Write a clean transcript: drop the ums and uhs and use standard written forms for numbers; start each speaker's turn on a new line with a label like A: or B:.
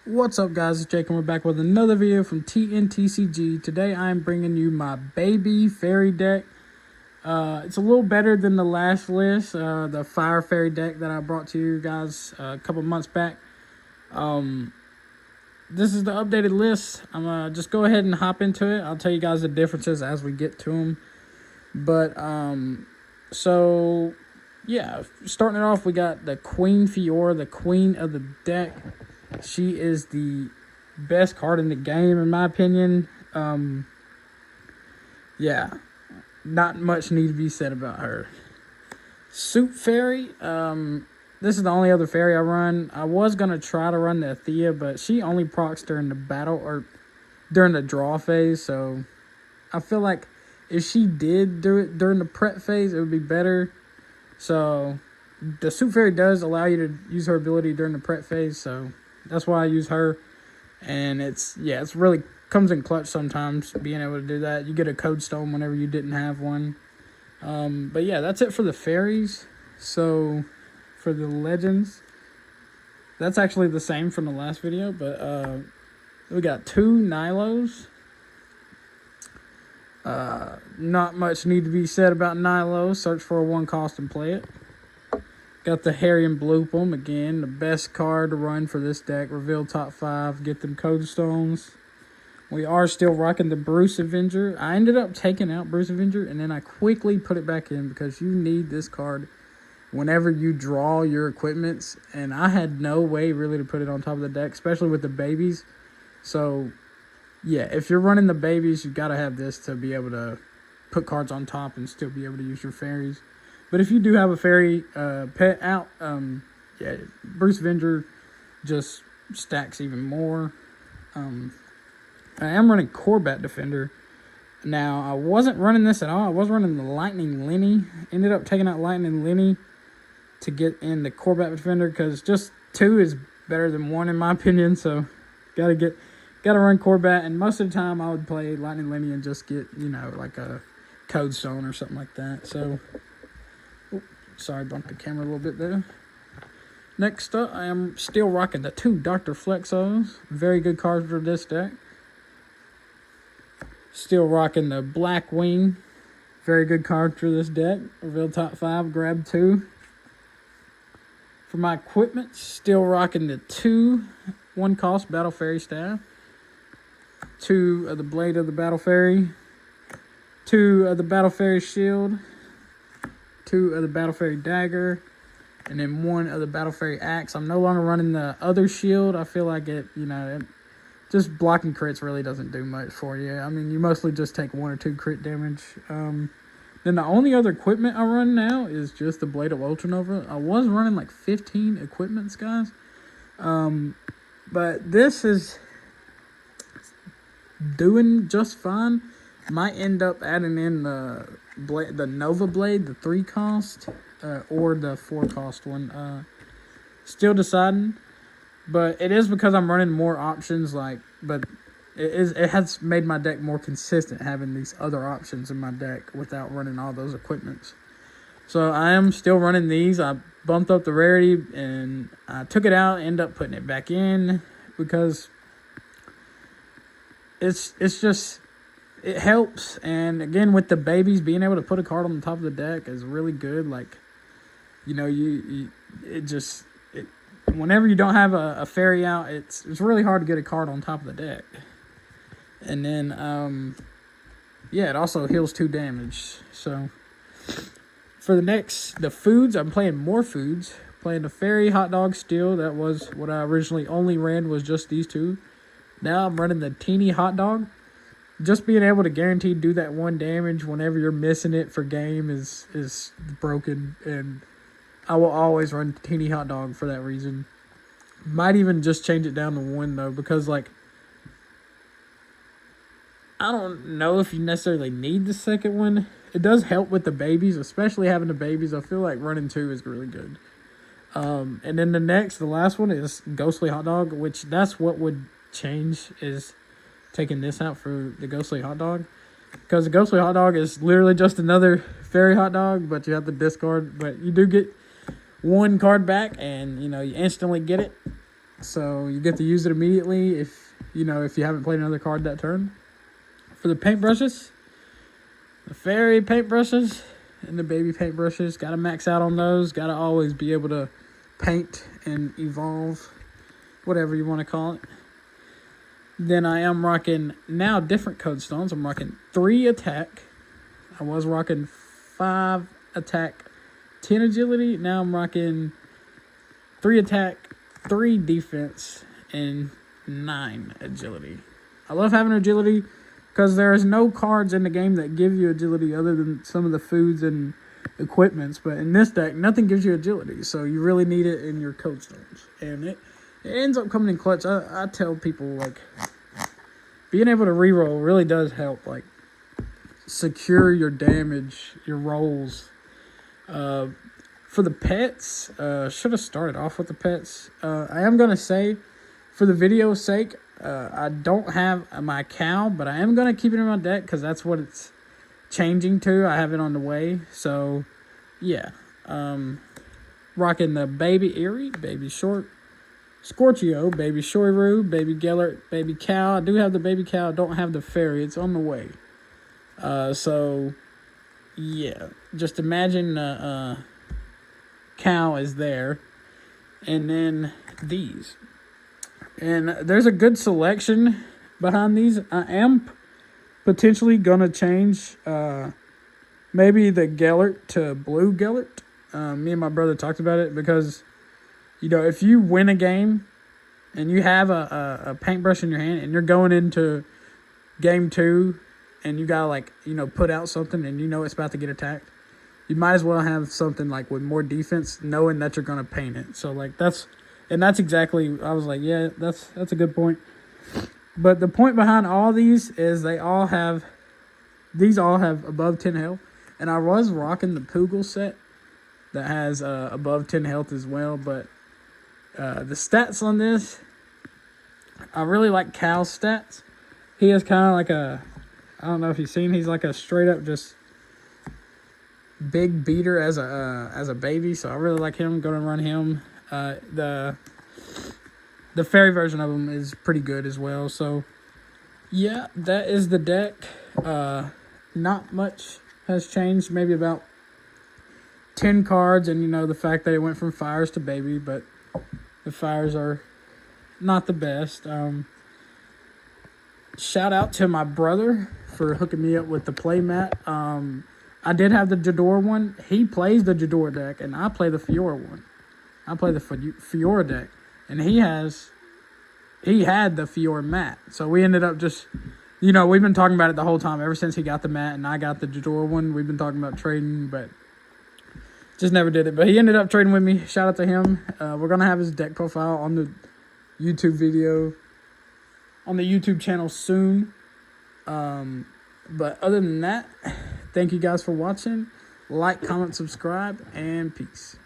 A: What's up, guys? It's Jake and we're back with another video from TNTCG. Today I'm bringing you my baby Faerie deck. It's a little better than the last list, the Faerie deck that I brought to you guys a couple months back. This is the updated list. I'm gonna just go ahead and hop into it. I'll tell you guys the differences as we get to them. But so yeah, starting it off, we got the Queen Faerie, the queen of the deck. She is the best card in the game, in my opinion. Yeah, not much need to be said about her. Suit Faerie. This is the only other Faerie I run. I was gonna try to run the Athea, but she only procs during the battle or during the draw phase. So I feel like if she did do it during the prep phase, it would be better. So the Suit Faerie does allow you to use her ability during the prep phase. So that's why I use her, and it's really comes in clutch sometimes being able to do that. You get a code stone whenever you didn't have one. But yeah, that's it for the fairies. So for the legends, that's actually the same from the last video, but we got 2 Nilos. Not much need to be said about Nilo. Search for a 1 cost and play it. Got the Harry and Bloopum, again, the best card to run for this deck. Reveal top 5, get them code stones. We are still rocking the Bruce Avenger. I ended up taking out Bruce Avenger, and then I quickly put it back in because you need this card whenever you draw your equipments. And I had no way really to put it on top of the deck, especially with the babies. So yeah, if you're running the babies, you got to have this to be able to put cards on top and still be able to use your fairies. But if you do have a Faerie pet out, yeah, Bruce Avenger just stacks even more. I am running Corbat Defender. Now, I wasn't running this at all. I was running the Lightning Lenny. Ended up taking out Lightning Lenny to get in the Corbat Defender because just 2 is better than 1 in my opinion. So, gotta run Corbat. And most of the time, I would play Lightning Lenny and just get, you know, like a code stone or something like that. So, sorry, bumped the camera a little bit there. Next up, I am still rocking the 2 Dr. Flexos. Very good cards for this deck. Still rocking the Black Wing. Very good card for this deck. Reveal top 5, grab 2. For my equipment, still rocking the 2 1 cost Battle Fairy Staff. 2 of the Blade of the Battle Fairy. 2 of the Battle Fairy Shield. 2 of the Battle Fairy Dagger, and then 1 of the Battle Fairy Axe. I'm no longer running the other shield. I feel like just blocking crits really doesn't do much for you. I mean, you mostly just take 1 or 2 crit damage. Then the only other equipment I run now is just the Blade of Ultranova. I was running like 15 equipments, guys. But this is doing just fine. Might end up adding in the Nova Blade, the 3 cost, or the 4 cost one. Still deciding, but it is because I'm running more options. But it has made my deck more consistent having these other options in my deck without running all those equipments. So I am still running these. I bumped up the rarity and I took it out, end up putting it back in because it's just. It helps, and again with the babies, being able to put a card on the top of the deck is really good. Like, you know, whenever you don't have a Faerie out, it's really hard to get a card on top of the deck. And then, yeah, it also heals 2 damage. So for the foods, I'm playing more foods. Playing the Faerie Hot Dog Steel. That was what I originally only ran, was just these 2. Now I'm running the Teeny Hot Dog. Just being able to guarantee do that 1 damage whenever you're missing it for game is broken, and I will always run Teeny Hot Dog for that reason. Might even just change it down to 1 though, because like I don't know if you necessarily need the second one. It does help with the babies, especially having the babies. I feel like running 2 is really good. And then the last one is Ghostly Hot Dog, which that's what would change is taking this out for the Ghostly Hot Dog, because the Ghostly Hot Dog is literally just another Faerie Hot Dog, but you have to discard. But you do get 1 card back, and you know you instantly get it. so you get to use it immediately if you haven't played another card that turn. For the paintbrushes, the Faerie paintbrushes and the baby paintbrushes, gotta max out on those. Gotta always be able to paint and evolve, whatever you want to call it. Then I am rocking now different code stones. I'm rocking 3 attack. I was rocking 5 attack, 10 agility. Now I'm rocking 3 attack, 3 defense, and 9 agility. I love having agility because there is no cards in the game that give you agility other than some of the foods and equipments. But in this deck, nothing gives you agility, so you really need it in your code stones. And it ends up coming in clutch. I tell people, like, being able to reroll really does help, like, secure your damage, your rolls. For the pets, should have started off with the pets. I am going to say, for the video's sake, I don't have my cow, but I am going to keep it in my deck because that's what it's changing to. I have it on the way. So, yeah. Rocking the baby Eerie, baby Short, Scorchio, baby Shoirou, baby Gellert, baby cow. I do have the baby cow. I don't have the Faerie. It's on the way. So, yeah. Just imagine cow is there. And then these. And there's a good selection behind these. I am potentially going to change maybe the Gellert to blue Gellert. Me and my brother talked about it because, if you win a game and you have a paintbrush in your hand and you're going into game 2 and you got to, put out something and it's about to get attacked, you might as well have something like with more defense knowing that you're going to paint it. So, that's exactly, I was like, yeah, that's a good point. But the point behind all these is these all have above 10 health. And I was rocking the Poogle set that has above 10 health as well. But the stats on this, I really like Cal's stats. He is kind of like I don't know if you've seen, he's like a straight up just big beater as a baby. So I really like him, going to run him. The Faerie version of him is pretty good as well. So yeah, that is the deck. Not much has changed, maybe about 10 cards, and the fact that it went from fires to baby, but the fires are not the best. Shout out to my brother for hooking me up with the playmat. I did have the Jador one. He plays the Jador deck, and I play the Fiora one. I play the Fiora deck, and he had the Fiora mat. So we ended up just, we've been talking about it the whole time ever since he got the mat and I got the Jador one. We've been talking about trading, but just never did it. But he ended up trading with me. Shout out to him. We're going to have his deck profile on the YouTube video, on the YouTube channel soon. But other than that, thank you guys for watching. Like, comment, subscribe, and peace.